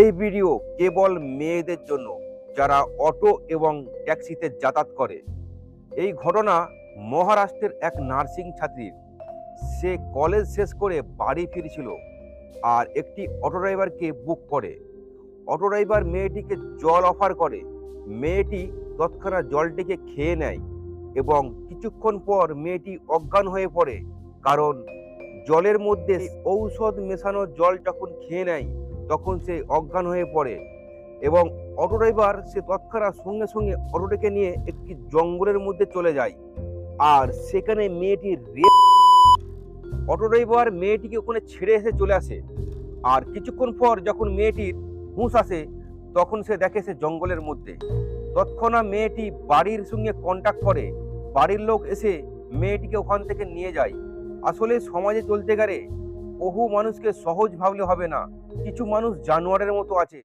এই ভিডিও কেবল মেয়েদের জন্য যারা অটো এবং ট্যাক্সিতে যাতায়াত করে। এই ঘটনা মহারাষ্ট্রের এক নার্সিং ছাত্রীর। সে কলেজ শেষ করে বাড়ি ফিরছিল আর একটি অটো ড্রাইভারকে বুক করে। অটো ড্রাইভার মেয়েটিকে জল অফার করে। মেয়েটি তৎক্ষণাৎ জলটিকে খেয়ে নেয় এবং কিছুক্ষণ পর মেয়েটি অজ্ঞান হয়ে পড়ে, কারণ জলের মধ্যে ঔষধ মেশানো জল যখন খেয়ে নেয় তখন সে অজ্ঞান হয়ে পড়ে এবং অটো ড্রাইভার সে তৎক্ষণাৎ সঙ্গে সঙ্গে অটোটিকে নিয়ে একটি জঙ্গলের মধ্যে চলে যায় আর সেখানে মেয়েটির অটো ড্রাইভার মেয়েটিকে ওখানে ছেড়ে এসে চলে আসে। আর কিছুক্ষণ পর যখন মেয়েটির হুঁশ আসে তখন সে দেখে সে জঙ্গলের মধ্যে। তৎক্ষণাৎ মেয়েটি বাড়ির সঙ্গে কন্ট্যাক্ট করে, বাড়ির লোক এসে মেয়েটিকে ওখান থেকে নিয়ে যায়। আসলে সমাজে চলতে গেলে বহু মানুষকে সহজ ভাবলে হবে না, কিছু মানুষ জানোয়ারের মতো আছে।